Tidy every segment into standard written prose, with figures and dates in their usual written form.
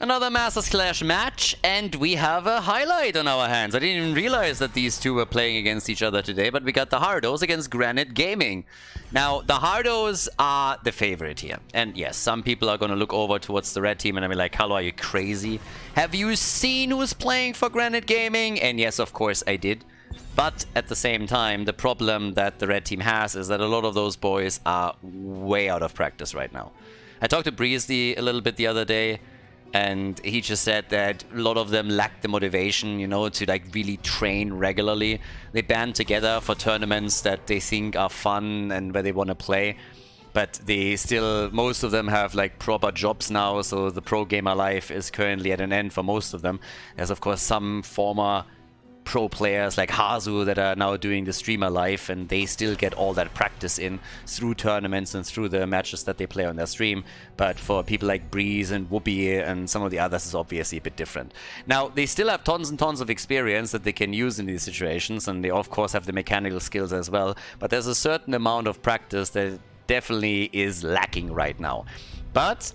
Another Masters Clash match, and we have a highlight on our hands. I didn't even realize that these two were playing against each other today, but we got the Hardos against Granit Gaming. Now, the Hardos are the favorite here. And yes, some people are going to look over towards the red team and be like, Khaldor, are you crazy? Have you seen who's playing for Granit Gaming? And yes, of course I did. But at the same time, the problem that the red team has is that a lot of those boys are way out of practice right now. I talked to Breeze a little bit the other day, and he just said that a lot of them lack the motivation, you know, to like really train regularly. They band together for tournaments that they think are fun and where they want to play. But they still, most of them have like proper jobs now, so the pro gamer life is currently at an end for most of them. There's of course some former pro players like Hardos that are now doing the streamer life, and they still get all that practice in through tournaments and through the matches that they play on their stream. But for people like Breeze and Whoopi and some of the others, it's obviously a bit different. Now, they still have tons and tons of experience that they can use in these situations, and they of course have the mechanical skills as well, but there's a certain amount of practice that definitely is lacking right now. But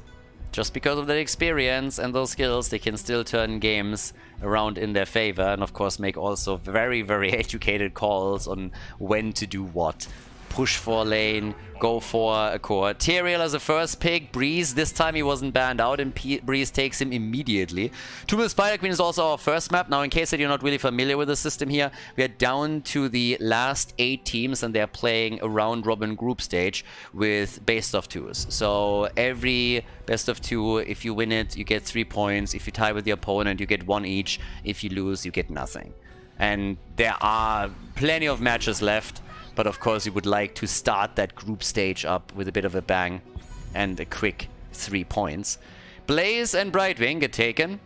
just because of that experience and those skills, they can still turn games around in their favor, and of course make also very, very educated calls on when to do what. Push for a lane, go for a core. Tyrael as a first pick. Breeze, this time he wasn't banned out, and Breeze takes him immediately. Tomb of the Spider Queen is also our first map. Now, in case that you're not really familiar with the system here, we are down to the last 8 teams, and they're playing a round-robin group stage with best of 2s. So every best of 2, if you win it, you get 3 points. If you tie with the opponent, you get 1 each. If you lose, you get nothing. And there are plenty of matches left. But of course, you would like to start that group stage up with a bit of a bang and a quick 3 points. Blaze and Brightwing get taken.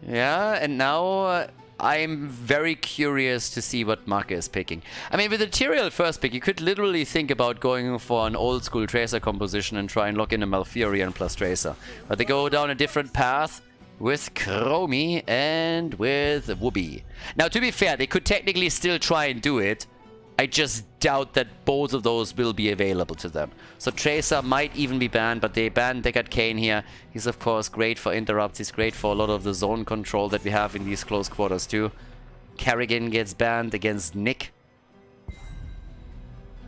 Yeah, and now I'm very curious to see what Maka is picking. I mean, with the Tyrael first pick, you could literally think about going for an old school Tracer composition and try and lock in a Malfurion plus Tracer. But they go down a different path with Chromie and with Whoopi. Now, to be fair, they could technically still try and do it. I just doubt that both of those will be available to them. So Tracer might even be banned, but they banned Deckard Cain here. He's of course great for interrupts. He's great for a lot of the zone control that we have in these close quarters too. Kerrigan gets banned against Nick.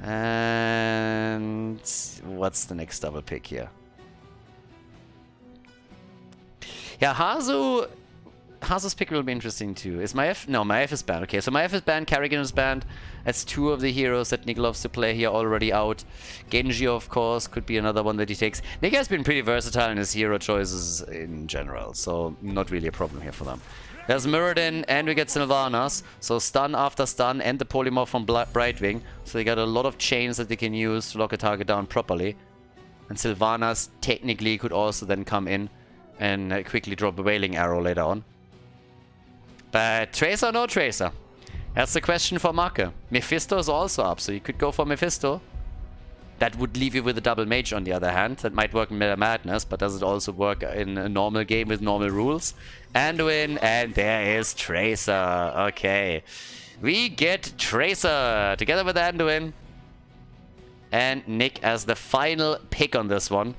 And what's the next double pick here? Yeah, Hazu's pick will be interesting too. Is Maef? No, Maef is banned. Okay, so Maef is banned, Kerrigan is banned. That's 2 of the heroes that Nick loves to play here already out. Genji, of course, could be another one that he takes. Nick has been pretty versatile in his hero choices in general, so not really a problem here for them. There's Muradin, and we get Sylvanas. So stun after stun, and the polymorph from Brightwing. So they got a lot of chains that they can use to lock a target down properly. And Sylvanas technically could also then come in and quickly drop a Wailing Arrow later on. But Tracer or no Tracer? That's the question for Marke. Mephisto is also up, so you could go for Mephisto. That would leave you with a double mage on the other hand. That might work in Meta Madness, but does it also work in a normal game with normal rules? Anduin, and there is Tracer. Okay. We get Tracer together with Anduin. And Nick as the final pick on this one.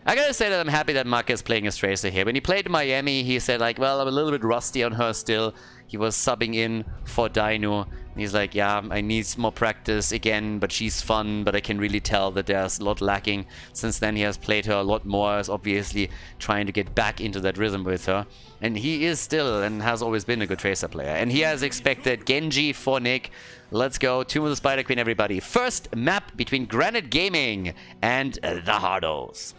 I gotta say that I'm happy that Mark is playing as Tracer here. When he played in Miami, he said like, well, I'm a little bit rusty on her still. He was subbing in for Dino. And he's like, yeah, I need more practice again, but she's fun, but I can really tell that there's a lot lacking. Since then, he has played her a lot more, is obviously trying to get back into that rhythm with her. And he is still and has always been a good Tracer player. And he has expected Genji for Nick. Let's go. Tomb of the Spider Queen, everybody. First map between Granit Gaming and the Hardos.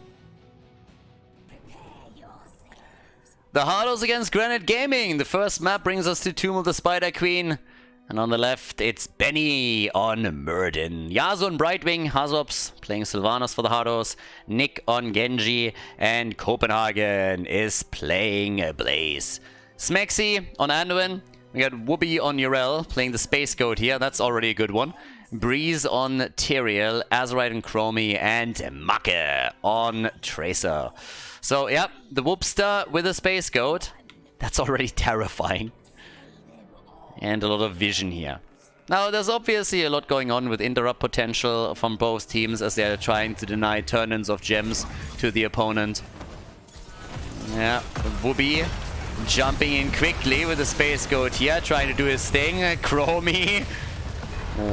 The Hardos against Granit Gaming. The first map brings us to Tomb of the Spider Queen. And on the left, it's Benny on Muradin. Yasuo on Brightwing. Hazops playing Sylvanas for the Hardos. Nick on Genji. And Copenhagen is playing Blaze. Smexy on Anduin. We got Whoopi on Urel playing the Space Goat here. That's already a good one. Breeze on Tyrael. Azurite and Chromie. And Make on Tracer. So, yeah, the Whoopster with a Space Goat. That's already terrifying. And a lot of vision here. Now, there's obviously a lot going on with interrupt potential from both teams as they're trying to deny turn-ins of gems to the opponent. Yeah, Whoopi jumping in quickly with the Space Goat here, trying to do his thing. Chromie,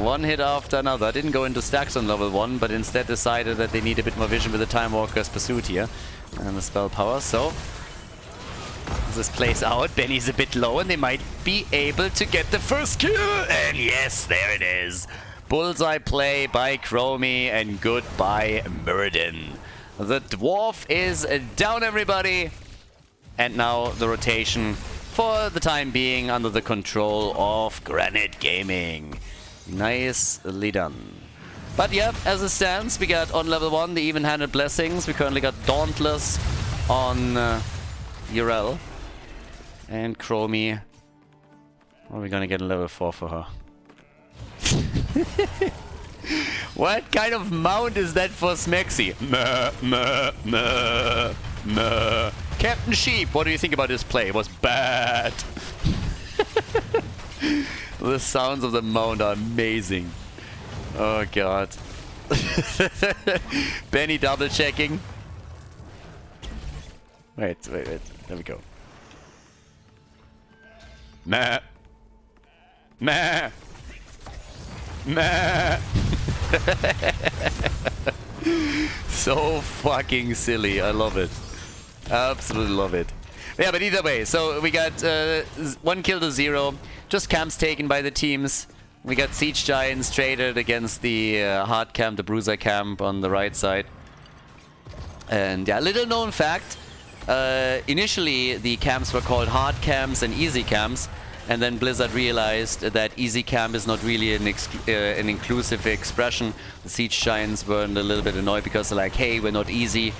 one hit after another. Didn't go into stacks on level 1, but instead decided that they need a bit more vision with the Time Walker's Pursuit here. And the spell power, so... as this plays out, Benny's a bit low and they might be able to get the first kill. And yes, there it is. Bullseye play by Chromie and goodbye Muradin. The dwarf is down, everybody. And now the rotation, for the time being, under the control of Granit Gaming. Nicely done. But yeah, as it stands, we got on level 1 the even-handed blessings. We currently got Dauntless on Urel. And Chromie. What are we gonna get a level 4 for her? What kind of mount is that for Smexy? Captain Sheep, what do you think about this play? It was bad. The sounds of the mount are amazing. Oh god. Benny double checking. Wait. There we go. Meh. So fucking silly. I love it. Absolutely love it. Yeah, but either way, so we got 1 kill to 0. Just camps taken by the teams. We got Siege Giants traded against the hard camp, the Bruiser camp on the right side. And yeah, little known fact. Initially, the camps were called hard camps and easy camps. And then Blizzard realized that easy camp is not really an inclusive expression. The Siege Giants were a little bit annoyed because they're like, hey, we're not easy.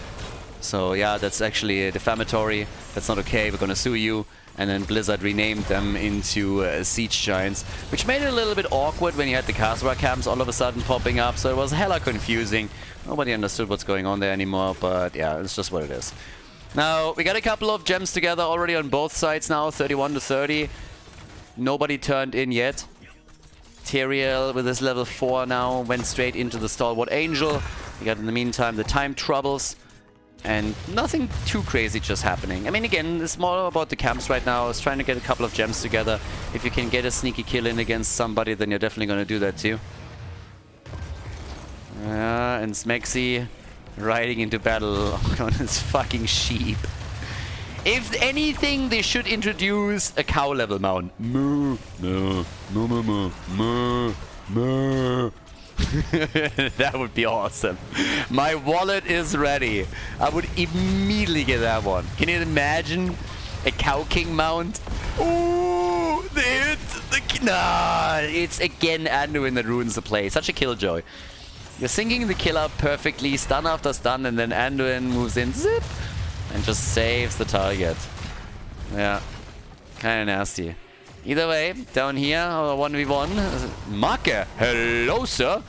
So yeah, that's actually defamatory. That's not okay, we're gonna sue you. And then Blizzard renamed them into Siege Giants, which made it a little bit awkward when you had the Khaldor camps all of a sudden popping up. So it was hella confusing. Nobody understood what's going on there anymore, but yeah, it's just what it is. Now, we got a couple of gems together already on both sides now, 31 to 30. Nobody turned in yet. Tyrael with his level 4 now went straight into the Stalwart Angel. We got in the meantime the time troubles. And nothing too crazy just happening. I mean, again, it's more about the camps right now. It's trying to get a couple of gems together. If you can get a sneaky kill in against somebody, then you're definitely going to do that too. And Smexy riding into battle on his fucking sheep. If anything, they should introduce a cow level mount. Moo, moo, moo, moo, moo, moo, moo. That would be awesome. My wallet is ready. I would immediately get that one. Can you imagine a Cow King mount? Ooh, it's again Anduin that ruins the play. Such a killjoy. You're syncing the kill up perfectly, stun after stun, and then Anduin moves in, zip, and just saves the target. Yeah, kind of nasty. Either way, down here, 1v1, Make, hello sir,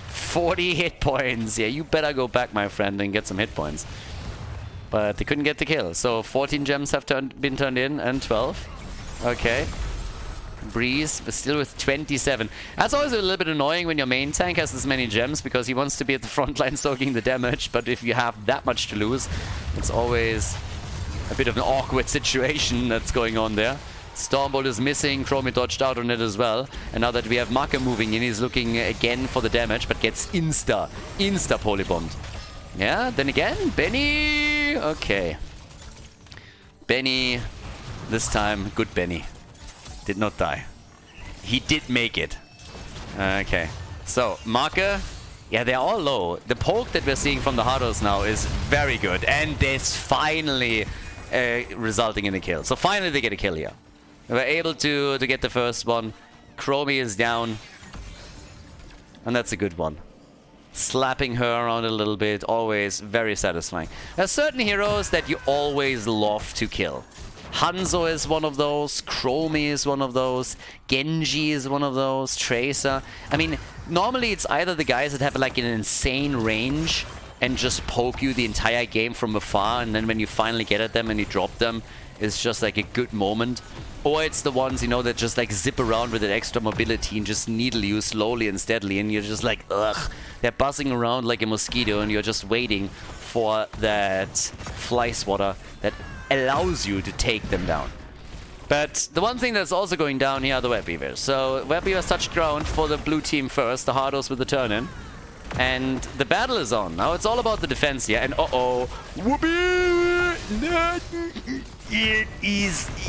40 hit points. Yeah, you better go back, my friend, and get some hit points. But they couldn't get the kill, so 14 gems have been turned in, and 12. Okay. Breeze, but still with 27. That's always a little bit annoying when your main tank has this many gems, because he wants to be at the front line soaking the damage, but if you have that much to lose, it's always a bit of an awkward situation that's going on there. Stormbolt is missing, Chromie dodged out on it as well. And now that we have Make moving in, he's looking again for the damage, but gets insta polybombed. Yeah, then again, Benny! Okay. Benny, this time, good Benny. Did not die. He did make it. Okay. So, Make, yeah, they're all low. The poke that we're seeing from the Hardos now is very good. And this finally resulting in a kill. So finally they get a kill here. We're able to get the first one. Chromie is down. And that's a good one. Slapping her around a little bit, always very satisfying. There are certain heroes that you always love to kill. Hanzo is one of those, Chromie is one of those, Genji is one of those, Tracer. I mean, normally it's either the guys that have like an insane range and just poke you the entire game from afar, and then when you finally get at them and you drop them, it's just like a good moment. Or it's the ones, you know, that just like zip around with that extra mobility and just needle you slowly and steadily, and you're just like, ugh. They're buzzing around like a mosquito, and you're just waiting for that fly swatter that allows you to take them down. But the one thing that's also going down here are the web weavers. So web weavers touched ground for the blue team first, the Hardos with the turn-in. And the battle is on. Now it's all about the defense here. And uh-oh. Whoopee!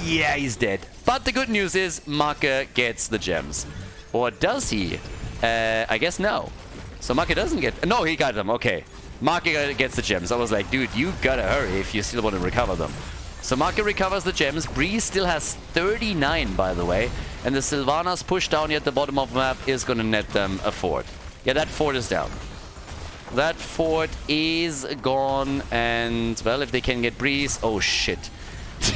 Yeah, he's dead. But the good news is Maka gets the gems. Or does he? I guess no. So Maka doesn't get... No, he got them. Okay. Maka gets the gems. I was like, dude, you gotta hurry if you still want to recover them. So Maka recovers the gems. Breeze still has 39, by the way. And the Sylvanas push down here at the bottom of the map is gonna net them a fort. Yeah, that fort is down. That fort is gone, and, well, if they can get Breeze... Oh, shit.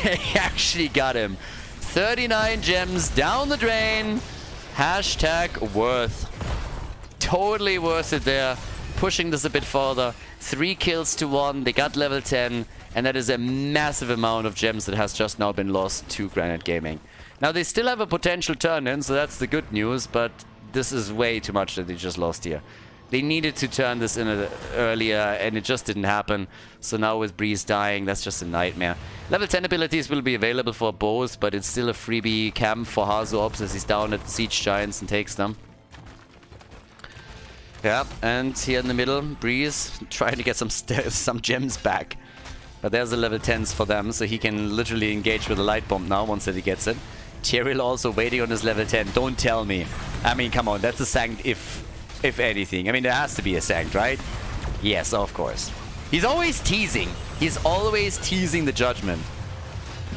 They actually got him. 39 gems down the drain. Hashtag worth. Totally worth it there. Pushing this a bit further. 3 kills to 1. They got level 10, and that is a massive amount of gems that has just now been lost to Granit Gaming. Now, they still have a potential turn-in, so that's the good news, but... This is way too much that they just lost here. They needed to turn this in earlier, and it just didn't happen. So now with Breeze dying, that's just a nightmare. Level 10 abilities will be available for both, but it's still a freebie camp for Hardos as he's down at the Siege Giants and takes them. Yeah, and here in the middle, Breeze trying to get some gems back. But there's the level 10s for them, so he can literally engage with a light bomb now once that he gets it. Tyrael also waiting on his level 10. Don't tell me. I mean, come on. That's a sanct if anything. I mean, there has to be a sanct, right? Yes, of course. He's always teasing. He's always teasing the judgment.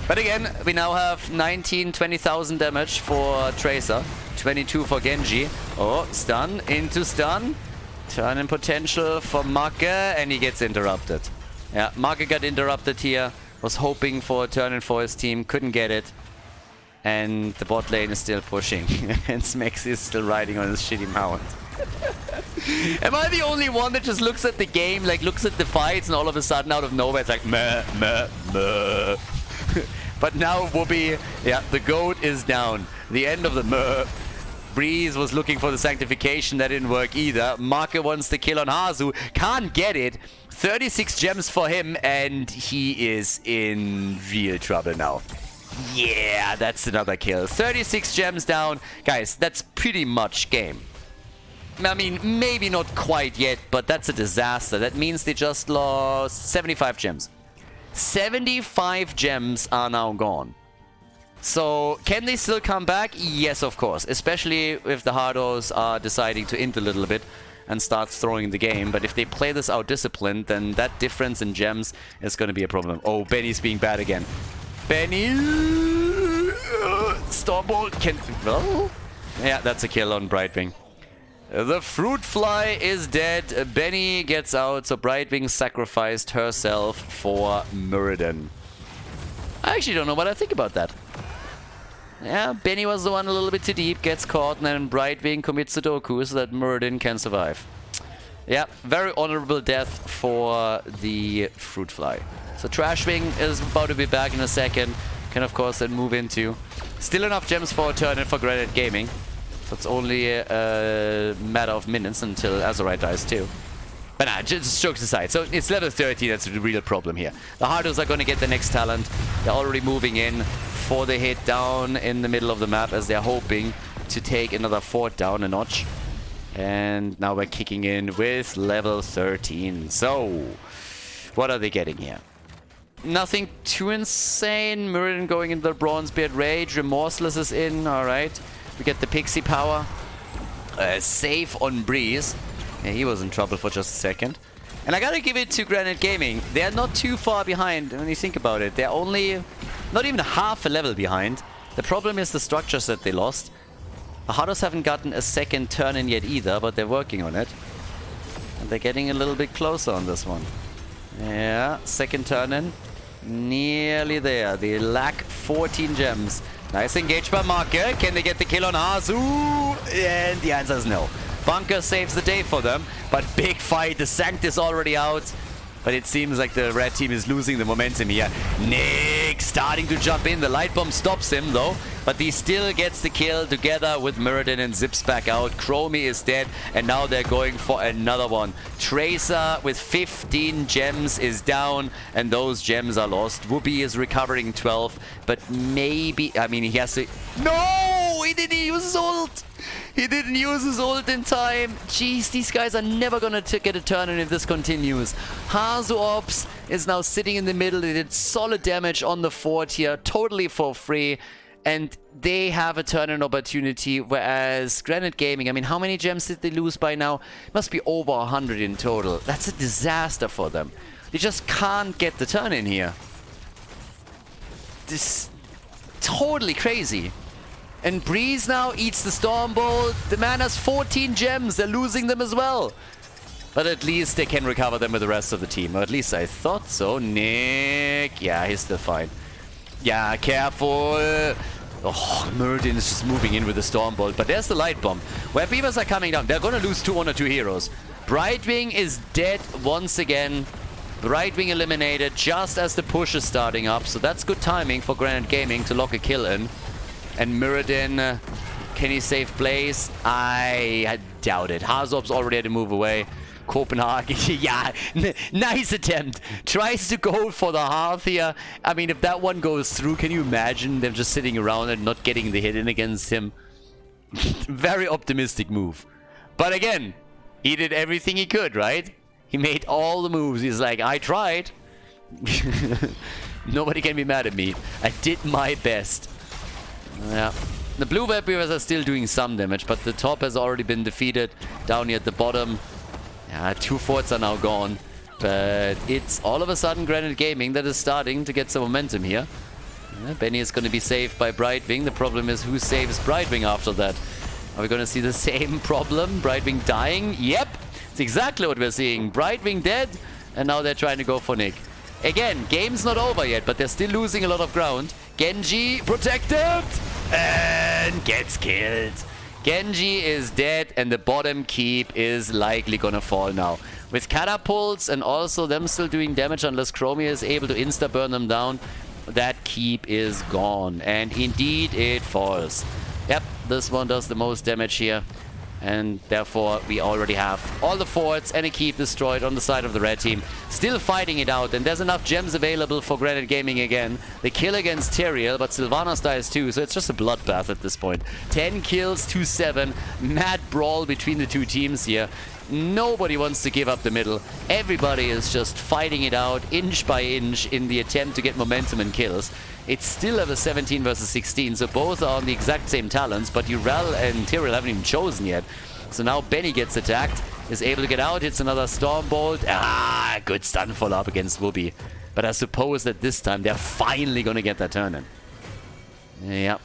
But again, we now have 20,000 damage for Tracer. 22 for Genji. Oh, stun into stun. Turn in potential for Maka, and he gets interrupted. Yeah, Maka got interrupted here. Was hoping for a turn in for his team. Couldn't get it. And the bot lane is still pushing. And Smex is still riding on his shitty mount. Am I the only one that just looks at the game, like looks at the fights, and all of a sudden out of nowhere it's like meh, meh, meh. But now Whoopi, yeah, the goat is down. The end of the meh. Breeze was looking for the sanctification, that didn't work either. Maka wants the kill on Hazu, can't get it. 36 gems for him, and he is in real trouble now. Yeah, that's another kill. 36 gems down. Guys, that's pretty much game. I mean, maybe not quite yet, but that's a disaster. That means they just lost 75 gems. 75 gems are now gone. So, can they still come back? Yes, of course. Especially if the Hardos are deciding to int a little bit and start throwing the game. But if they play this out disciplined, then that difference in gems is going to be a problem. Oh, Benny's being bad again. Benny! Stormbolt can... Well, yeah, that's a kill on Brightwing. The fruit fly is dead. Benny gets out, so Brightwing sacrificed herself for Muradin. I actually don't know what I think about that. Yeah, Benny was the one a little bit too deep, gets caught, and then Brightwing commits Sudoku so that Muradin can survive. Yeah, very honorable death for the fruit fly. So Trashwing is about to be back in a second. Can of course then move into still enough gems for a turn in for Granit Gaming. So it's only a matter of minutes until Azurite dies too. But nah, just jokes aside. So it's level 30 that's the real problem here. The Hardos are going to get the next talent. They're already moving in for the hit down in the middle of the map as they're hoping to take another fort down a notch. And now we're kicking in with level 13. So, what are they getting here? Nothing too insane. Muradin going into the Bronzebeard Rage. Remorseless is in. Alright. We get the Pixie Power. Safe on Breeze. Yeah, he was in trouble for just a second. And I gotta give it to Granit Gaming. They're not too far behind when you think about it. They're only not even half a level behind. The problem is the structures that they lost. The Hardos haven't gotten a second turn in yet either, but they're working on it. And they're getting a little bit closer on this one. Yeah, second turn in. Nearly there. They lack 14 gems. Nice engage by Marker. Can they get the kill on Hazu? And the answer is no. Bunker saves the day for them. But big fight. The Sanct is already out. But it seems like the red team is losing the momentum here. Nick starting to jump in. The light bomb stops him though. But he still gets the kill together with Muradin and zips back out. Chromie is dead. And now they're going for another one. Tracer with 15 gems is down. And those gems are lost. Whoopi is recovering 12. But maybe... I mean, he has to... No! He didn't use his ult! He didn't use his ult in time. Jeez, these guys are never gonna get a turn in if this continues. Hazu Ops is now sitting in the middle. They did solid damage on the fort here, totally for free. And they have a turn-in opportunity, whereas Granit Gaming, I mean, how many gems did they lose by now? Must be over 100 in total. That's a disaster for them. They just can't get the turn-in here. This totally crazy. And Breeze now eats the Storm Bolt. The man has 14 gems. They're losing them as well. But at least they can recover them with the rest of the team. Or at least I thought so. Nick. Yeah, he's still fine. Yeah, careful. Oh, Muradin is just moving in with the Storm Bolt. But there's the Light Bomb. Where Beavers are coming down. They're going to lose 1 or 2 heroes. Brightwing is dead once again. Brightwing eliminated just as the push is starting up. So that's good timing for Granit Gaming to lock a kill in. And Muradin, can he save Blaze? I doubt it. Hazop's already had to move away. Copenhagen, yeah, nice attempt. Tries to go for the Hearth here. I mean, if that one goes through, can you imagine them just sitting around and not getting the hit in against him? Very optimistic move. But again, he did everything he could, right? He made all the moves. He's like, I tried. Nobody can be mad at me. I did my best. Yeah, the blue Vampires are still doing some damage, but the top has already been defeated. Down here at the bottom, yeah, 2 forts are now gone. But it's all of a sudden Granit Gaming that is starting to get some momentum here. Yeah, Benny is going to be saved by Brightwing. The problem is who saves Brightwing after that? Are we going to see the same problem? Brightwing dying? Yep, it's exactly what we're seeing. Brightwing dead, and now they're trying to go for Nick. Again, game's not over yet, but they're still losing a lot of ground. Genji protected and gets killed. Genji is dead and the bottom keep is likely gonna fall now. With catapults and also them still doing damage unless Chromie is able to insta-burn them down, that keep is gone. And indeed it falls. Yep, this one does the most damage here. And therefore, we already have all the forts and a keep destroyed on the side of the red team. Still fighting it out, and there's enough gems available for Granit Gaming again. The kill against Tyrael, but Sylvanas dies too, so it's just a bloodbath at this point. 10 kills to 7. Mad brawl between the two teams here. Nobody wants to give up the middle. Everybody is just fighting it out inch by inch in the attempt to get momentum and kills. It's still level 17 versus 16, so both are on the exact same talents, but Urel and Tyrael haven't even chosen yet. So now Benny gets attacked, is able to get out, hits another Storm Bolt. Ah, good stun follow-up against Whoopi. But I suppose that this time they're finally going to get that turn in. Yep.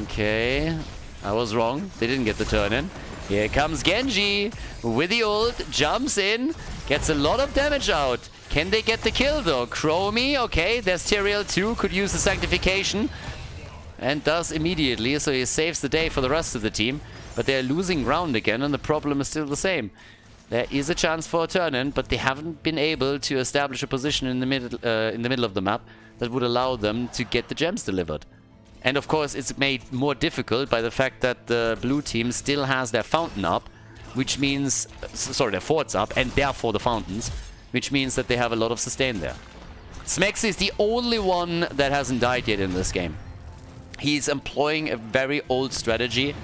Okay. I was wrong. They didn't get the turn in. Here comes Genji with the ult, jumps in, gets a lot of damage out. Can they get the kill though? Chromie, okay, there's Tyrael too, could use the Sanctification. And does immediately, so he saves the day for the rest of the team. But they're losing ground again and the problem is still the same. There is a chance for a turn-in, but they haven't been able to establish a position in the middle of the map that would allow them to get the gems delivered. And of course, it's made more difficult by the fact that the blue team still has their fountain up, which means, sorry, their forts up, and therefore the fountains, which means that they have a lot of sustain there. Smex is the only one that hasn't died yet in this game. He's employing a very old strategy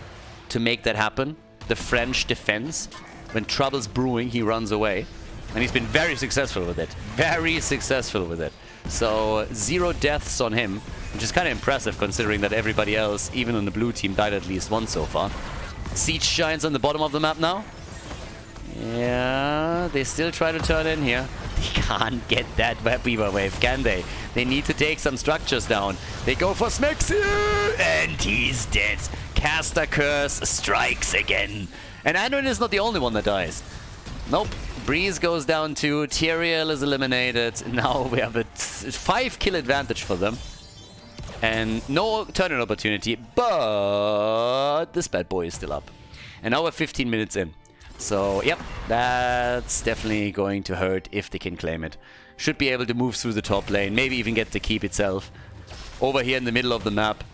to make that happen. The French defense. When trouble's brewing, he runs away. And he's been very successful with it. Very successful with it. So 0 deaths on him, which is kind of impressive considering that everybody else, even on the blue team, died at least once so far. Siege Giants on the bottom of the map now. Yeah, they still try to turn in here. They can't get that Weaver wave, can they? They need to take some structures down. They go for Smex here, and he's dead. Caster Curse strikes again. And Anduin is not the only one that dies. Nope. Breeze goes down too. Tyrael is eliminated. Now we have a 5 kill advantage for them. And no turn-in opportunity, but this bad boy is still up. And now we're 15 minutes in. So, yep, that's definitely going to hurt if they can claim it. Should be able to move through the top lane, maybe even get the keep itself. Over here in the middle of the map,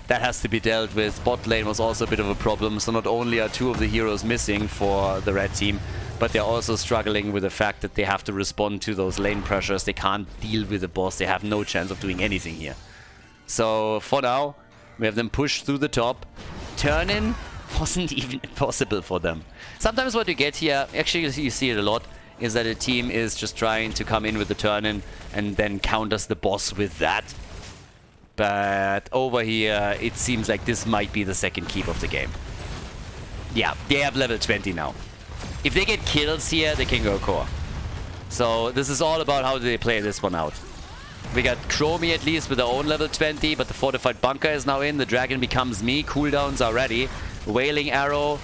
that has to be dealt with. Bot lane was also a bit of a problem, so not only are 2 of the heroes missing for the red team, but they're also struggling with the fact that they have to respond to those lane pressures. They can't deal with the boss. They have no chance of doing anything here. So, for now, we have them pushed through the top. Turn-in wasn't even possible for them. Sometimes what you get here, actually you see it a lot, is that a team is just trying to come in with the turn-in and then counters the boss with that. But over here, it seems like this might be the second keep of the game. Yeah, they have level 20 now. If they get kills here, they can go core. So this is all about how they play this one out. We got Chromie at least with their own level 20, but the fortified bunker is now in. The dragon becomes me. Cooldowns are ready. Wailing arrow.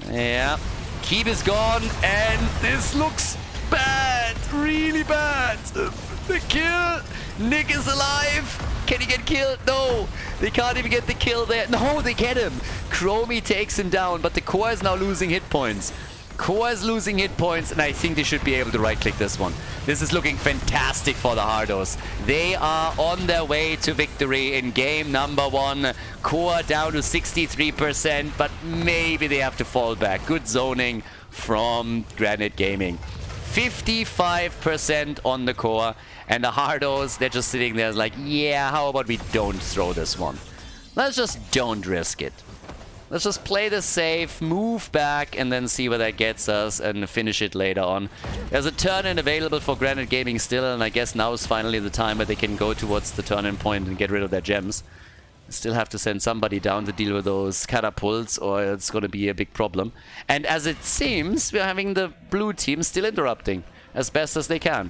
Yeah. Keep is gone, and this looks bad. Really bad. The kill. Nick is alive. Can he get killed? No. They can't even get the kill there. No, they get him. Chromie takes him down, but the core is now losing hit points. Core is losing hit points, and I think they should be able to right-click this one. This is looking fantastic for the Hardos. They are on their way to victory in game number 1. Core down to 63%, but maybe they have to fall back. Good zoning from Granit Gaming. 55% on the core, and the Hardos, they're just sitting there like, yeah, how about we don't throw this one? Let's just don't risk it. Let's just play this safe, move back, and then see where that gets us and finish it later on. There's a turn-in available for Granit Gaming still, and I guess now is finally the time where they can go towards the turn-in point and get rid of their gems. Still have to send somebody down to deal with those catapults, or it's going to be a big problem. And as it seems, we're having the blue team still interrupting as best as they can.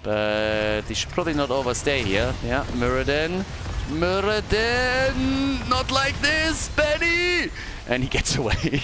But they should probably not overstay here. Yeah, Muradin. Muradin! Not like this, Benny! And he gets away.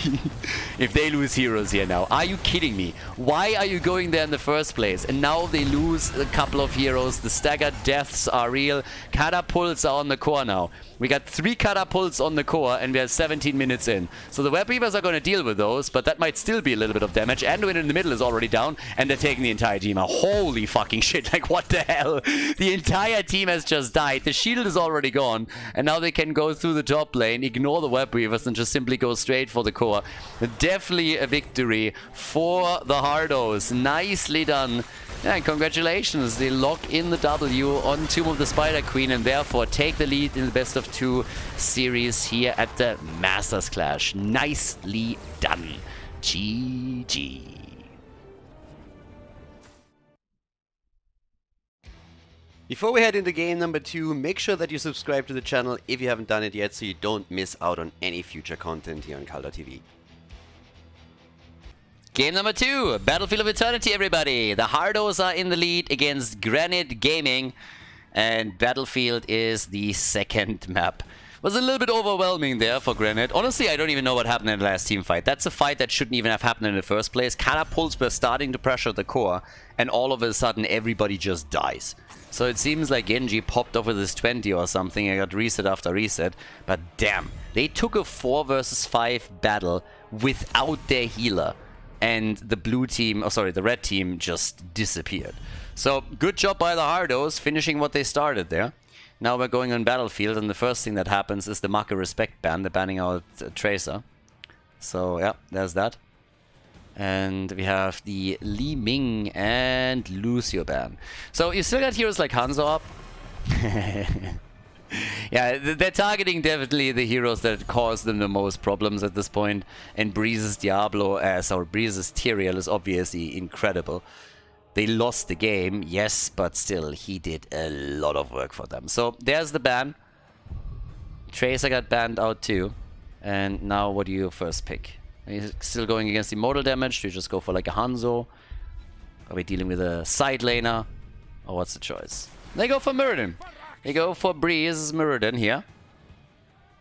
If they lose heroes here now. Are you kidding me? Why are you going there in the first place? And now they lose a couple of heroes. The staggered deaths are real. Catapults are on the core now. We got 3 catapults on the core and we are 17 minutes in. So the Web Weavers are going to deal with those, but that might still be a little bit of damage. Anduin in the middle is already down, and they're taking the entire team out. Holy fucking shit, like what the hell? The entire team has just died. The shield is already gone, and now they can go through the top lane, ignore the Web Weavers, and just simply go straight for the core. Definitely a victory for the Hardos. Nicely done. Yeah, and congratulations. They lock in the W on Tomb of the Spider Queen and therefore take the lead in the best of 2 series here at the Masters Clash. Nicely done. GG. Before we head into game number 2, make sure that you subscribe to the channel if you haven't done it yet so you don't miss out on any future content here on Khaldor TV. Game number 2, Battlefield of Eternity, everybody. The Hardos are in the lead against Granit Gaming, and Battlefield is the second map. Was a little bit overwhelming there for Granit. Honestly, I don't even know what happened in the last team fight. That's a fight that shouldn't even have happened in the first place. Catapults were starting to pressure the core, and all of a sudden everybody just dies. So it seems like Genji popped off with his 20 or something and got reset after reset. But damn, they took a 4 versus 5 battle without their healer. And the blue team, oh sorry, the red team just disappeared. So good job by the Hardos, finishing what they started there. Now we're going on Battlefield, and the first thing that happens is the Maka Respect ban. They're banning out Tracer. So yeah, there's that. And we have the Li Ming and Lucio ban. So you still got heroes like Hanzo up. Yeah, they're targeting definitely the heroes that cause them the most problems at this point. And Breeze's Diablo, or Breeze's Tyrael is obviously incredible. They lost the game, yes, but still, he did a lot of work for them. So there's the ban. Tracer got banned out too. And now what do you first pick? Are you still going against immortal damage? Do you just go for like a Hanzo? Are we dealing with a side laner? Or what's the choice? They go for Muradin. They go for Breeze Muradin here.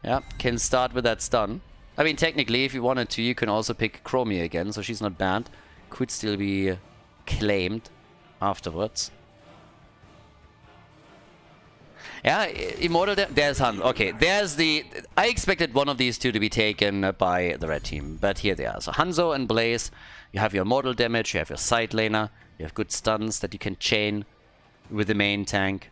Yeah, can start with that stun. I mean, technically, if you wanted to, you can also pick Chromie again, so she's not banned. Could still be claimed afterwards. Yeah, Immortal, there's Han. Okay, there's the... I expected one of these two to be taken by the red team, but here they are. So Hanzo and Blaze, you have your mortal damage, you have your side laner, you have good stuns that you can chain with the main tank.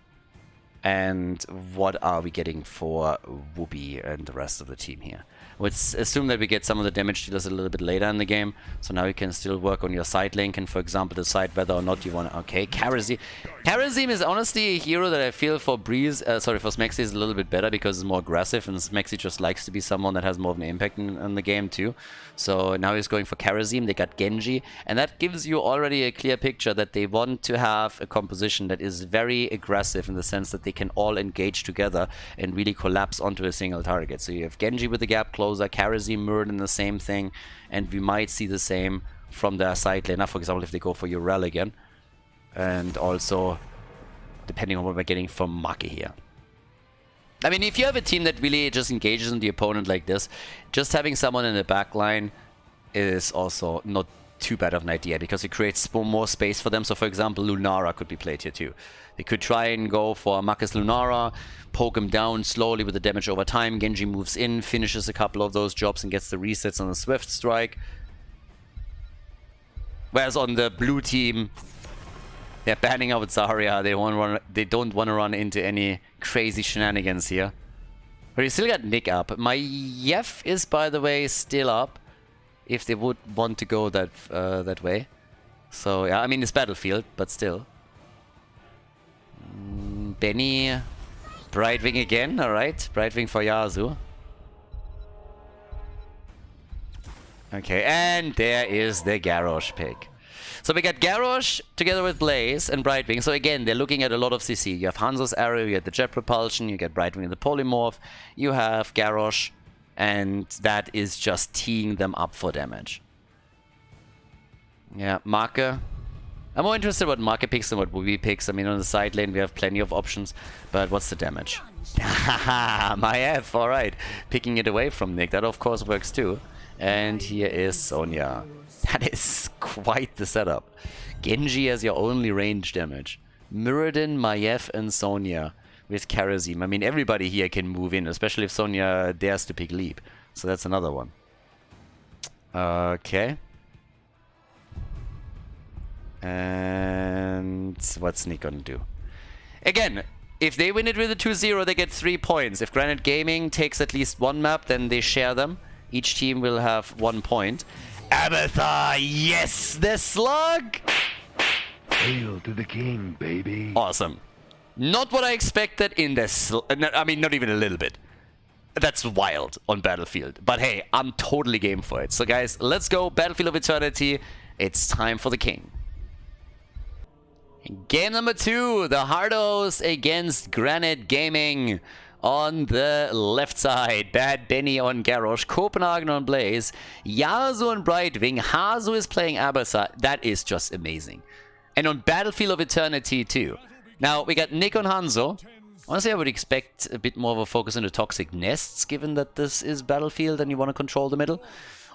And what are we getting for Whoopi and the rest of the team here? Let's assume that we get some of the damage dealers a little bit later in the game. So now you can still work on your side lane and, for example, decide whether or not you want to... Okay, Karazim. Karazim is honestly a hero that I feel for Breeze, for Smexy is a little bit better because it's more aggressive, and Smexy just likes to be someone that has more of an impact in the game too. So now he's going for Karazim. They got Genji, and that gives you already a clear picture that they want to have a composition that is very aggressive in the sense that they can all engage together and really collapse onto a single target. So you have Genji with the gap closer, Karazim, Murden, the same thing, and we might see the same from their side laner, for example, if they go for Urel again. And also, depending on what we're getting from Make here. I mean, if you have a team that really just engages on the opponent like this, just having someone in the back line is also not too bad of an idea, because it creates more space for them. So, for example, Lunara could be played here too. They could try and go for Marcus Lunara, poke him down slowly with the damage over time. Genji moves in, finishes a couple of those jobs and gets the resets on the Swift Strike. Whereas on the blue team, they're banning out Zarya. They don't want to run into any crazy shenanigans here. But you still got Nick up. My Yef is, by the way, still up, if they would want to go that way. So yeah, I mean it's Battlefield, but still. Benny, Brightwing again. All right, Brightwing for Yasuo. Okay, and there is the Garrosh pick. So we got Garrosh together with Blaze and Brightwing. So again, they're looking at a lot of CC. You have Hanzo's arrow, you get the Jet Propulsion, you get Brightwing in the Polymorph, you have Garrosh, and that is just teeing them up for damage. Yeah, Marke. I'm more interested in what Marke picks than what Wooby picks. I mean, on the side lane, we have plenty of options, but what's the damage? Haha, my F, alright. Picking it away from Nick, that of course works too. And here is Sonya. That is quite the setup. Genji as your only range damage. Muradin, Maiev, and Sonya with Karazim. I mean, everybody here can move in, especially if Sonya dares to pick Leap. So that's another one. Okay. And what's Nick gonna do? Again, if they win it with a 2-0, they get 3 points. If Granit Gaming takes at least one map, then they share them. Each team will have 1 point. Abathar, yes, the slug! Hail to the king, baby. Awesome. Not what I expected in the I mean, not even a little bit. That's wild on Battlefield. But hey, I'm totally game for it. So guys, let's go. Battlefield of Eternity. It's time for the king. Game number 2. The Hardos against Granit Gaming. On the left side, Bad Benny on Garrosh, Copenhagen on Blaze, Yasuo on Brightwing, Hazu is playing Abathar. That is just amazing. And on Battlefield of Eternity too. Now, we got Nick on Hanzo. Honestly, I would expect a bit more of a focus on the Toxic Nests, given that this is Battlefield and you want to control the middle.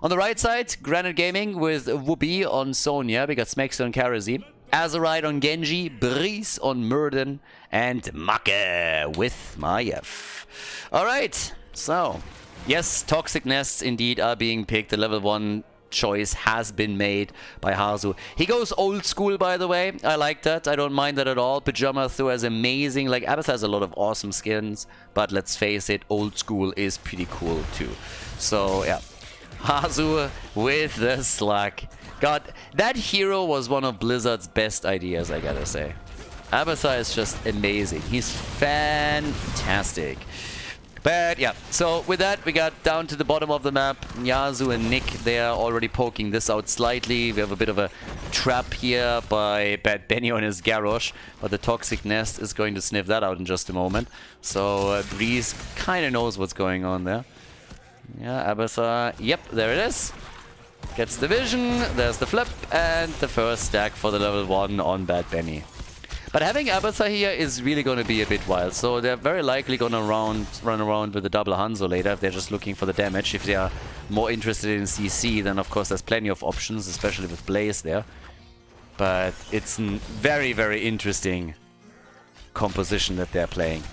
On the right side, Granit Gaming with Whoopi on Sonya. We got Smexy on Karazim. Azerite on Genji, Breeze on Murden, and Make with Maiev. Alright, so, yes, Toxic Nests indeed are being picked. The level 1 choice has been made by Hazu. He goes old school, by the way. I like that. I don't mind that at all. Pajama Thor is amazing. Like, Abathar has a lot of awesome skins, but let's face it, old school is pretty cool too. So, yeah. Hazu with the slug. God, that hero was one of Blizzard's best ideas, I gotta say. Abathar is just amazing. He's fantastic. But yeah, so with that, we got down to the bottom of the map. Yasuo and Nick, they are already poking this out slightly. We have a bit of a trap here by Bad Benny on his Garrosh, but the Toxic Nest is going to sniff that out in just a moment. So Breeze kind of knows what's going on there. Yeah, Abathar, yep, there it is. Gets the vision, there's the flip, and the first stack for the level 1 on Bad Benny. But having Abathar here is really going to be a bit wild, so they're very likely going to run around with a double Hanzo later if they're just looking for the damage. If they are more interested in CC, then of course there's plenty of options, especially with Blaze there. But it's a very, very interesting composition that they're playing.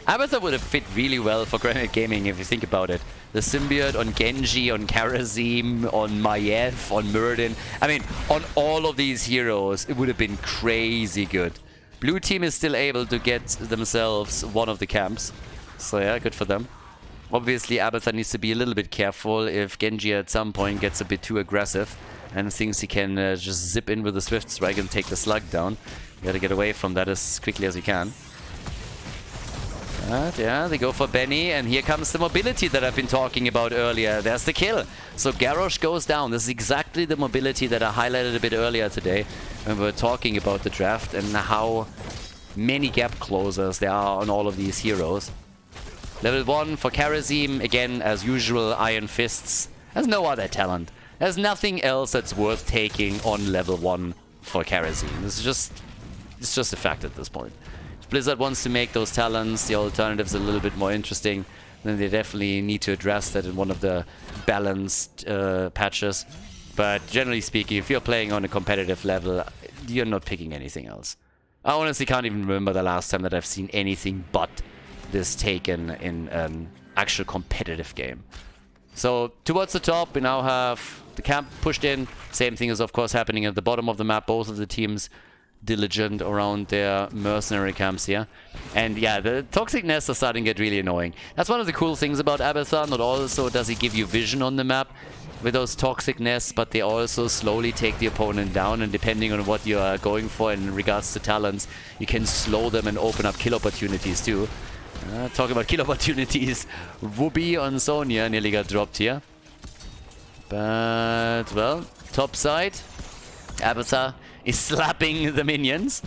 Abathur would have fit really well for Granit Gaming if you think about it. The symbiote on Genji, on Karazim, on Maiev, on Muradin. I mean, on all of these heroes, it would have been crazy good. Blue team is still able to get themselves one of the camps. So yeah, good for them. Obviously, Abathur needs to be a little bit careful if Genji at some point gets a bit too aggressive and thinks he can just zip in with a Swift Strike and take the slug down. You gotta get away from that as quickly as you can. But yeah, they go for Benny, and here comes the mobility that I've been talking about earlier. There's the kill. So Garrosh goes down. This is exactly the mobility that I highlighted a bit earlier today when we were talking about the draft and how many gap closers there are on all of these heroes. Level 1 for Karazim, again, as usual, Iron Fists. Has no other talent. There's nothing else that's worth taking on level 1 for Karazim. It's just a fact at this point. If Blizzard wants to make those talents, the alternatives a little bit more interesting, then they definitely need to address that in one of the balanced patches. But generally speaking, if you're playing on a competitive level, you're not picking anything else. I honestly can't even remember the last time that I've seen anything but this taken in an actual competitive game. So towards the top, we now have the camp pushed in. Same thing is of course happening at the bottom of the map. Both of the teams diligent around their mercenary camps here. And yeah, the toxic nests are starting to get really annoying. That's one of the cool things about Abathur. Not also does he give you vision on the map with those toxic nests, but they also slowly take the opponent down, and depending on what you are going for in regards to talents, you can slow them and open up kill opportunities too. Talking about kill opportunities, Whoopi on Sonya nearly got dropped here. But, well, top side, Abathur is slapping the minions.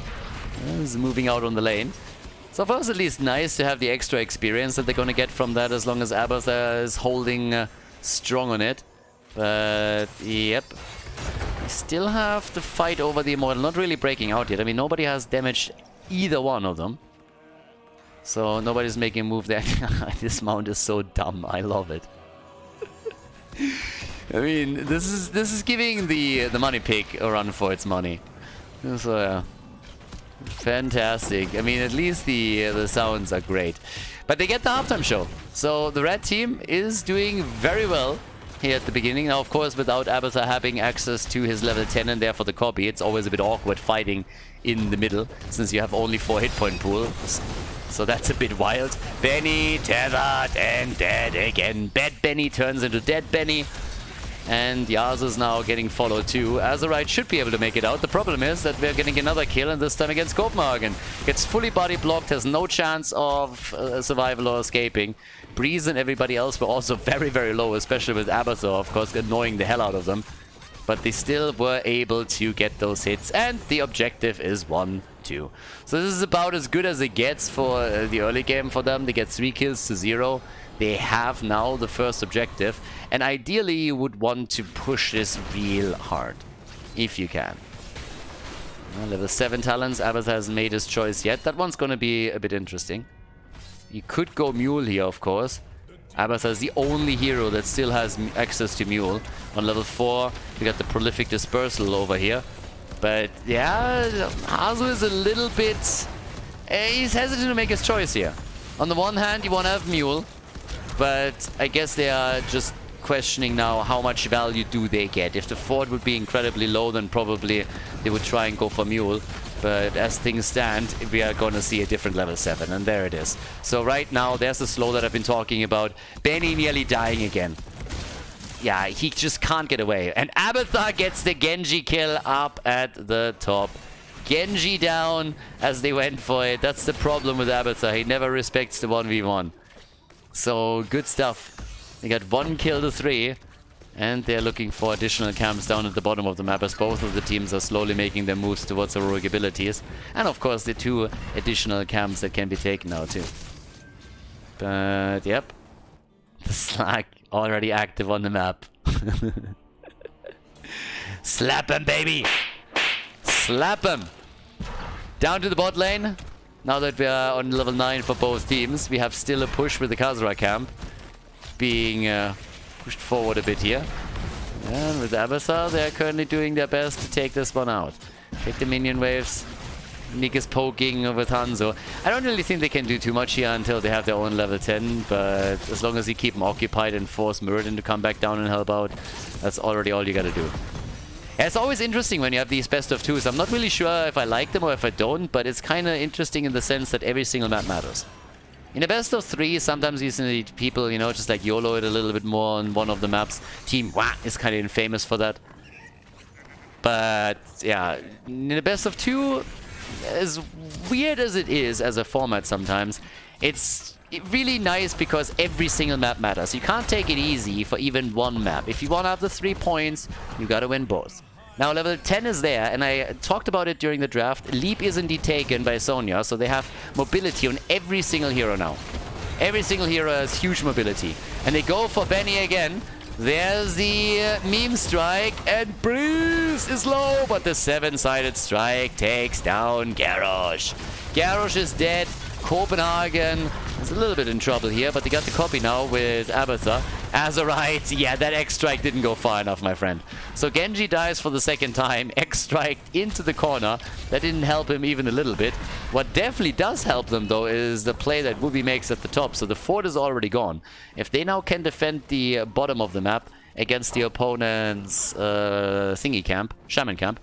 He's moving out on the lane. So far it's at least nice to have the extra experience that they're going to get from that, as long as Abathur is holding strong on it. But, yep. We still have to fight over the Immortal. Not really breaking out yet. I mean, nobody has damaged either one of them. So nobody's making a move there. This mount is so dumb. I love it. I mean, this is giving the money pick a run for its money. So yeah, fantastic. I mean, at least the sounds are great. But they get the halftime show. So the red team is doing very well here at the beginning. Now, of course, without Abathur having access to his level 10 and therefore the copy, it's always a bit awkward fighting in the middle since you have only 4 hit point pools. So that's a bit wild. Benny tethered and dead again. Bad Benny turns into dead Benny. And Yaz is now getting followed too. Azerite should be able to make it out. The problem is that we're getting another kill, and this time against Copenhagen. Gets fully body blocked, has no chance of survival or escaping. Breeze and everybody else were also very, very low, especially with Abathur, of course, annoying the hell out of them. But they still were able to get those hits, and the objective is 1-2. So this is about as good as it gets for the early game for them. They get 3 kills to 0. They have now the first objective, and ideally you would want to push this real hard, if you can. Well, level 7 talents, Abathur hasn't made his choice yet. That one's going to be a bit interesting. You could go Mule here, of course. Abathur is the only hero that still has access to Mule. On level 4, we got the Prolific Dispersal over here. But yeah, Hazu is a little bit... he's hesitant to make his choice here. On the one hand, you want to have Mule, but I guess they are just questioning now how much value do they get. If the fort would be incredibly low, then probably they would try and go for Mule. But as things stand, we are going to see a different level 7, and there it is. So right now, there's the slow that I've been talking about. Benny nearly dying again. Yeah, he just can't get away. And Abathur gets the Genji kill up at the top. Genji down as they went for it. That's the problem with Abathur. He never respects the 1v1. So, good stuff. They got 1 kill to 3. And they're looking for additional camps down at the bottom of the map, as both of the teams are slowly making their moves towards heroic abilities. And of course the 2 additional camps that can be taken now too. But yep. The Slack already active on the map. Slap him, baby! Slap him! Down to the bot lane. Now that we are on level 9 for both teams, we have still a push with the Khaldor camp being pushed forward a bit here. And with Abathur, they're currently doing their best to take this one out. Take the minion waves. Nick is poking with Hanzo. I don't really think they can do too much here until they have their own level 10, but as long as you keep them occupied and force Muradin to come back down and help out, that's already all you gotta do. Yeah, it's always interesting when you have these best of twos. I'm not really sure if I like them or if I don't, but it's kind of interesting in the sense that every single map matters. In a best of three, sometimes you see people, you know, just like YOLO it a little bit more on one of the maps. Team Wah is kind of infamous for that. But yeah, in a best of two, as weird as it is as a format sometimes, it's really nice because every single map matters. You can't take it easy for even one map. If you want to have the 3 points, you gotta win both. Now level 10 is there, and I talked about it during the draft. Leap is indeed taken by Sonya, so they have mobility on every single hero now. Every single hero has huge mobility. And they go for Benny again. There's the meme strike, and Breeze is low, but the 7-sided strike takes down Garrosh. Garrosh is dead. Copenhagen is a little bit in trouble here, but they got the copy now with Abatha. Azurite, yeah, that X-Strike didn't go far enough, my friend. So Genji dies for the second time, X-Strike into the corner. That didn't help him even a little bit. What definitely does help them, though, is the play that Wooby makes at the top. So the fort is already gone. If they now can defend the bottom of the map against the opponent's thingy camp, shaman camp,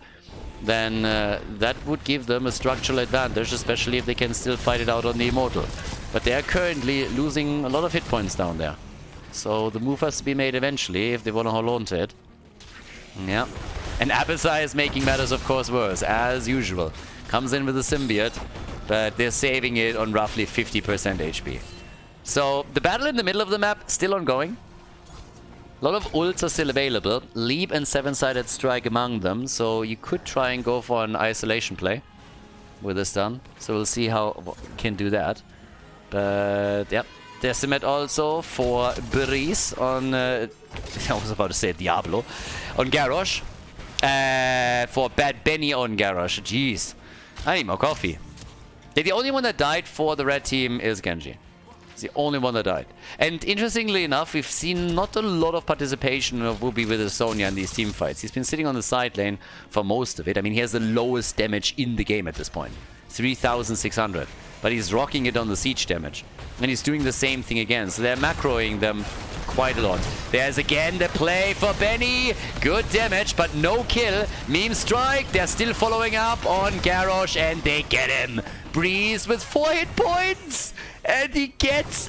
then that would give them a structural advantage, especially if they can still fight it out on the Immortal. But they are currently losing a lot of hit points down there. So the move has to be made eventually if they want to hold on to it. Yeah. And Abyssai is making matters, of course, worse, as usual. Comes in with a symbiote, but they're saving it on roughly 50% HP. So the battle in the middle of the map, still ongoing. A lot of ults are still available. Leap and 7-sided strike among them, so you could try and go for an isolation play with this stun. So we'll see how we can do that. But yep, Decimate also for Breeze on I was about to say Diablo on Garrosh. For Bad Benny on Garrosh. Jeez, I need more coffee. The only one that died for the red team is Genji. It's the only one that died. And interestingly enough, we've seen not a lot of participation of Wooby with Sonya in these team fights. He's been sitting on the side lane for most of it. I mean, he has the lowest damage in the game at this point. 3,600. But he's rocking it on the siege damage. And he's doing the same thing again. So they're macroing them quite a lot. There's again the play for Benny. Good damage, but no kill. Meme strike. They're still following up on Garrosh, and they get him. Breeze with 4 hit points. And he gets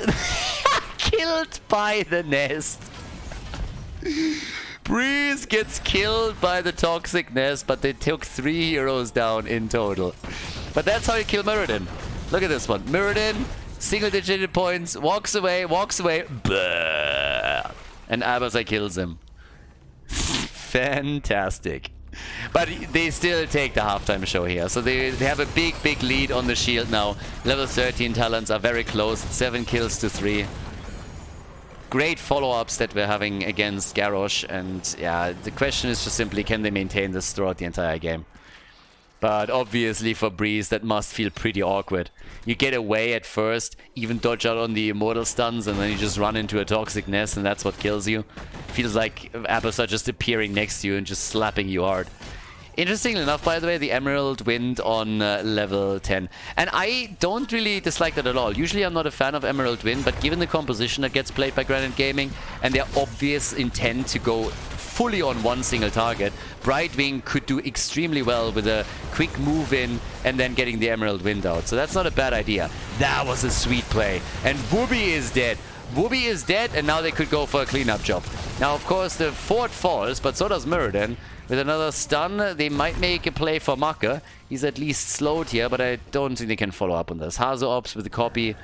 killed by the nest. Breeze gets killed by the toxic nest, but they took 3 heroes down in total. But that's how you kill Muradin. Look at this one. Muradin, single-digit hit points, walks away, Bleh. And Abasai kills him. Fantastic. But they still take the halftime show here. So they have a big, big lead on the shield now. Level 13 talents are very close. 7 kills to 3. Great follow-ups that we're having against Garrosh. And yeah, the question is just simply, can they maintain this throughout the entire game? But obviously for Breeze, that must feel pretty awkward. You get away at first, even dodge out on the Immortal stuns, and then you just run into a toxic nest, and that's what kills you. Feels like apples are just appearing next to you and just slapping you hard. Interestingly enough, by the way, the Emerald Wind on level 10. And I don't really dislike that at all. Usually I'm not a fan of Emerald Wind, but given the composition that gets played by Granit Gaming and their obvious intent to go fully on one single target, Brightwing could do extremely well with a quick move in and then getting the Emerald Wind out. So that's not a bad idea. That was a sweet play. And Wooby is dead. Wooby is dead, and now they could go for a cleanup job. Now, of course, the fort falls, but so does Muradin. With another stun, they might make a play for Maka. He's at least slowed here, but I don't think they can follow up on this. Hazo Ops with the copy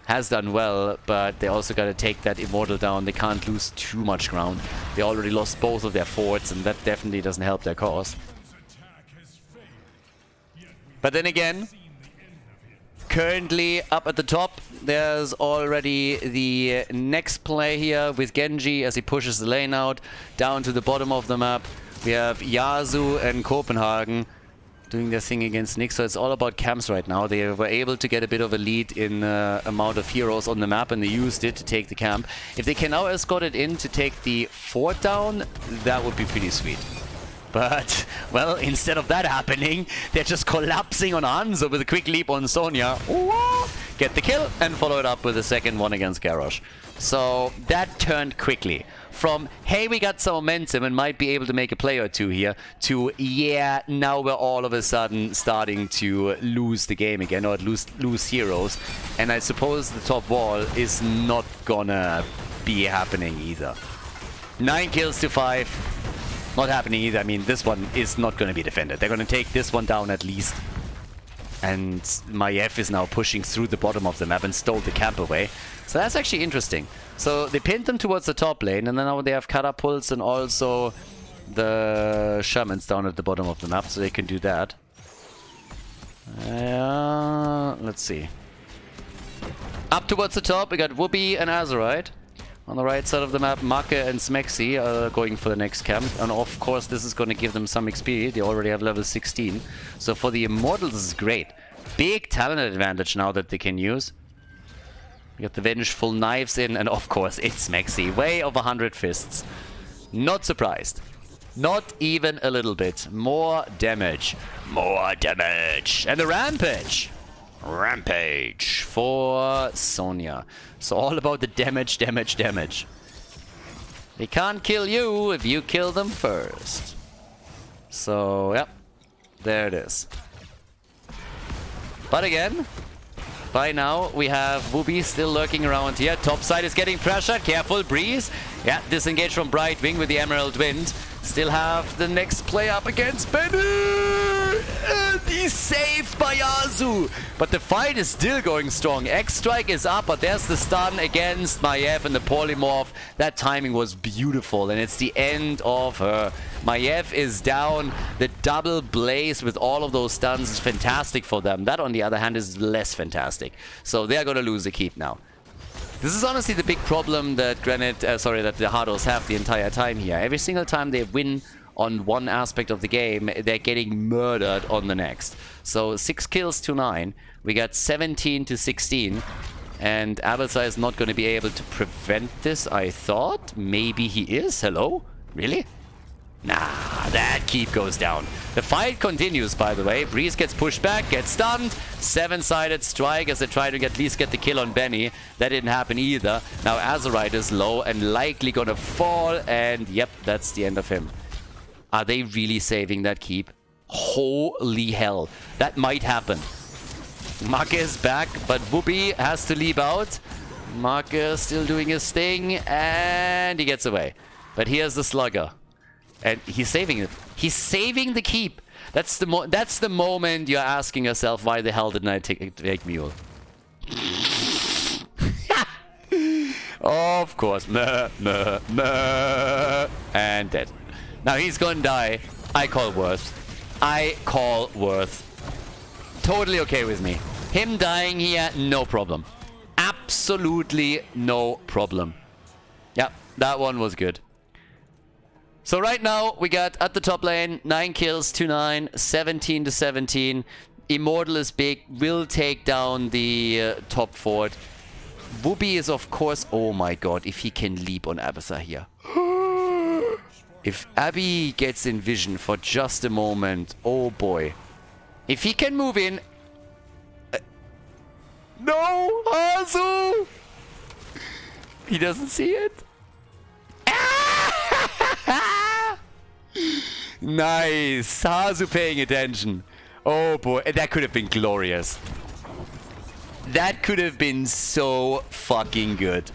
has done well, but they also got to take that Immortal down. They can't lose too much ground. They already lost both of their forts, and that definitely doesn't help their cause. But then again, currently up at the top, there's already the next play here with Genji as he pushes the lane out down to the bottom of the map. We have Yasu and Copenhagen doing their thing against Nick, so it's all about camps right now. They were able to get a bit of a lead in amount of heroes on the map, and they used it to take the camp. If they can now escort it in to take the fort down, that would be pretty sweet. But, well, instead of that happening, they're just collapsing on Hanzo with a quick leap on Sonya. Ooh, get the kill and follow it up with a second one against Garrosh. So that turned quickly from, hey, we got some momentum and might be able to make a play or two here, to, yeah, now we're all of a sudden starting to lose the game again, or lose heroes. And I suppose the top wall is not gonna be happening either. 9 kills to 5. Not happening either. I mean, this one is not going to be defended. They're going to take this one down at least. And Maiev is now pushing through the bottom of the map and stole the camp away. So that's actually interesting. So they pinned them towards the top lane, and then now they have catapults and also the shamans down at the bottom of the map, so they can do that. Let's see. Up towards the top, we got Whoopi and Azerite. On the right side of the map, Make and Smexy are going for the next camp. And of course, this is going to give them some XP. They already have level 16. So for the Immortals, this is great. Big talent advantage now that they can use. We got the Vengeful Knives in. And of course, it's Smexy. Way over 100 fists. Not surprised. Not even a little bit. More damage. More damage. And the Rampage. Rampage for Sonya. So all about the damage, damage, damage. They can't kill you if you kill them first. So, yep. There it is. But again, by now we have Whoopi still lurking around here. Top side is getting pressured. Careful, Breeze. Yeah, disengage from Brightwing with the Emerald Wind. Still have the next play up against Benny. And he's saved by Azu. But the fight is still going strong. X-Strike is up, but there's the stun against Maiev and the Polymorph. That timing was beautiful, and it's the end of her. Maiev is down. The double blaze with all of those stuns is fantastic for them. That, on the other hand, is less fantastic. So they're going to lose the keep now. This is honestly the big problem that that the Hardos have the entire time here. Every single time they win on one aspect of the game, they're getting murdered on the next. So 6 kills to 9. We got 17 to 16. And Abalsa is not going to be able to prevent this, I thought. Maybe he is? Hello? Really? Nah, that keep goes down. The fight continues, by the way. Breeze gets pushed back, gets stunned. 7-sided strike as they try to at least get the kill on Benny. That didn't happen either. Now Azerite is low and likely gonna fall. And yep, that's the end of him. Are they really saving that keep? Holy hell. That might happen. Make is back, but Whoopi has to leap out. Make is still doing his thing. And he gets away. But here's the Slugger. And he's saving it. He's saving the keep. That's the moment you're asking yourself, why the hell didn't I take Mule? Of course. And dead. Now he's gonna die. I call worth. I call worth. Totally okay with me. Him dying here, no problem. Absolutely no problem. Yeah, that one was good. So right now, we got at the top lane, 9 kills to 9, 17 to 17. Immortal is big, will take down the top fort. Whoopi is, of course... Oh my god, if he can leap on Abyssa here. If Abby gets in vision for just a moment, oh boy. If he can move in... No! Azu! He doesn't see it. Nice. Hazu paying attention. Oh boy, that could have been glorious. That could have been so fucking good.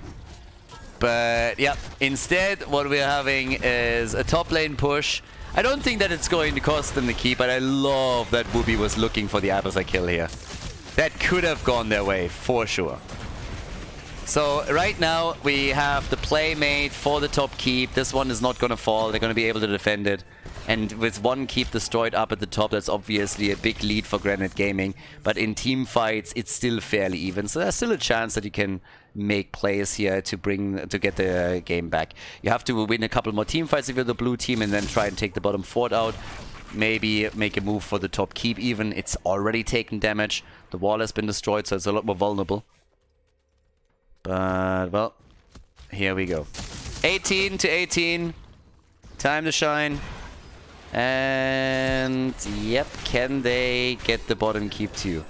But yeah, instead what we're having is a top lane push. I don't think that it's going to cost them the keep, but I love that Whoopi was looking for the Abyssa kill here. That could have gone their way, for sure. So right now we have the play made for the top keep. This one is not going to fall. They're going to be able to defend it. And with one keep destroyed up at the top, that's obviously a big lead for Granit Gaming. But in team fights, it's still fairly even. So there's still a chance that you can make plays here to get the game back. You have to win a couple more team fights if you're the blue team and then try and take the bottom fort out. Maybe make a move for the top keep even. It's already taken damage. The wall has been destroyed, so it's a lot more vulnerable. But, well, here we go. 18 to 18. Time to shine. And yep, can they get the bottom keep too?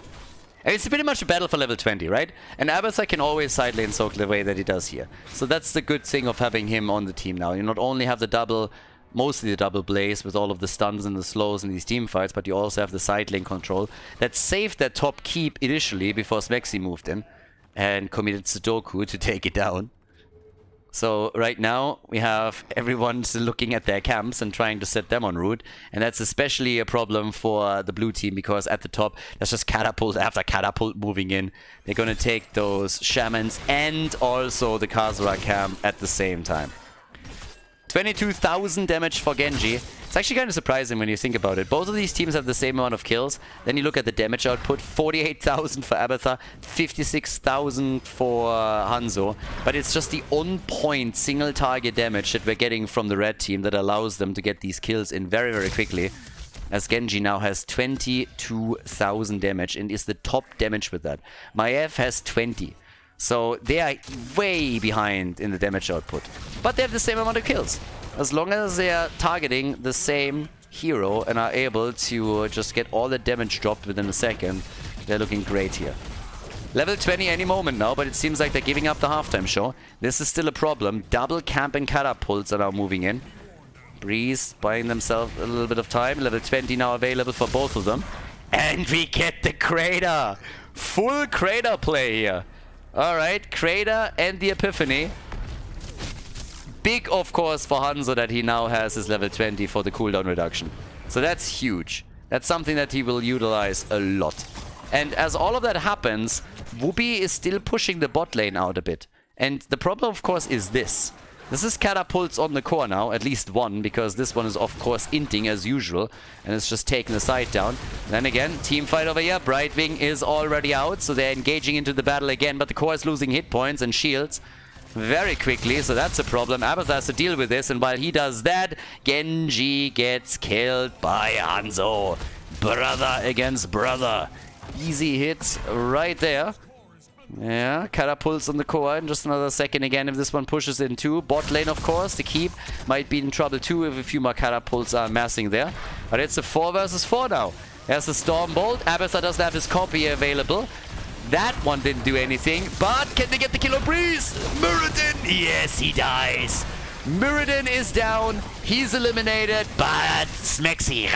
It's pretty much a battle for level 20, right? And Abathur can always side lane soak the way that he does here. So that's the good thing of having him on the team now. You not only have the double, mostly the double blaze with all of the stuns and the slows in these team fights, but you also have the side lane control that saved that top keep initially before Smexy moved in and committed Sudoku to take it down. So right now we have everyone still looking at their camps and trying to set them on route. And that's especially a problem for the blue team because at the top there's just catapult after catapult moving in. They're going to take those shamans and also the Khaldor camp at the same time. 22,000 damage for Genji. It's actually kind of surprising when you think about it. Both of these teams have the same amount of kills. Then you look at the damage output. 48,000 for Abathur, 56,000 for Hanzo. But it's just the on-point single target damage that we're getting from the red team that allows them to get these kills in very, very quickly. As Genji now has 22,000 damage and is the top damage with that. Maiev has 20. So they are way behind in the damage output. But they have the same amount of kills. As long as they are targeting the same hero and are able to just get all the damage dropped within a second, they're looking great here. Level 20 any moment now, but it seems like they're giving up the halftime show. This is still a problem. Double camp and catapults are now moving in. Breeze buying themselves a little bit of time. Level 20 now available for both of them. And we get the crater! Full crater play here. Alright, crater and the epiphany. Big, of course, for Hanzo that he now has his level 20 for the cooldown reduction. So that's huge. That's something that he will utilize a lot. And as all of that happens, Whoopi is still pushing the bot lane out a bit. And the problem, of course, is this. This is catapults on the core now, at least one, because this one is, of course, inting as usual. And it's just taking the side down. Then again, team fight over here. Brightwing is already out, so they're engaging into the battle again. But the core is losing hit points and shields very quickly, so that's a problem. Abathur has to deal with this, and while he does that, Genji gets killed by Hanzo. Brother against brother. Easy hits right there. Yeah, catapults on the core in just another second again if this one pushes in too. Bot lane, of course, the keep might be in trouble too if a few more catapults are massing there. But it's a 4 versus 4 now. There's the Storm Bolt. Abathur doesn't have his copy available. That one didn't do anything, but can they get the kill on Breeze? Muradin, yes, he dies. Muradin is down, he's eliminated, but Smexy,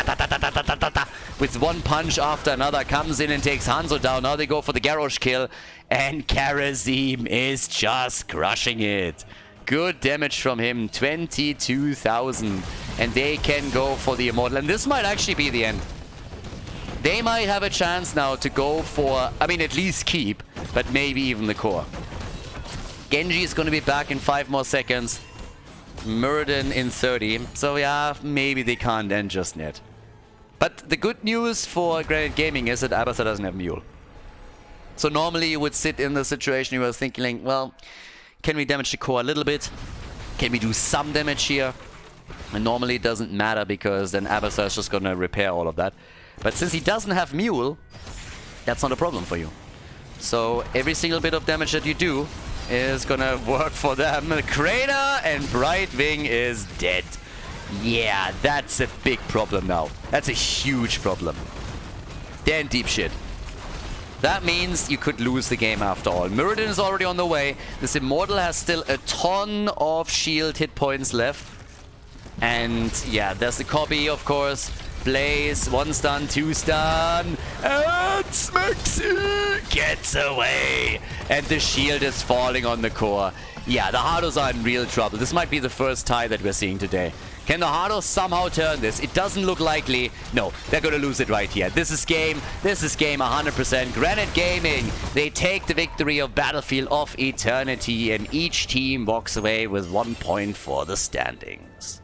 with one punch after another, comes in and takes Hanzo down. Now they go for the Garrosh kill, and Karazim is just crushing it. Good damage from him, 22,000, and they can go for the Immortal, and this might actually be the end. They might have a chance now to go for, I mean, at least keep, but maybe even the core. Genji is going to be back in 5 more seconds. Muradin in 30. So yeah, maybe they can't end just yet. But the good news for Granit Gaming is that Abathur doesn't have Mule. So normally you would sit in the situation you were thinking, well, can we damage the core a little bit? Can we do some damage here? And normally it doesn't matter because then Abathur is just going to repair all of that. But since he doesn't have Mule, that's not a problem for you. So every single bit of damage that you do is gonna work for them. Crater and Brightwing is dead. Yeah, that's a big problem now. That's a huge problem. Damn deep shit. That means you could lose the game after all. Muradin is already on the way. This Immortal has still a ton of shield hit points left. And yeah, there's the copy, of course. Blaze, 1 stun, 2 stun, and Smexy gets away. And the shield is falling on the core. Yeah, the Hardos are in real trouble. This might be the first tie that we're seeing today. Can the Hardos somehow turn this? It doesn't look likely. No, they're going to lose it right here. This is game 100%. Granit Gaming, they take the victory of Battlefield of Eternity, and each team walks away with 1 point for the standings.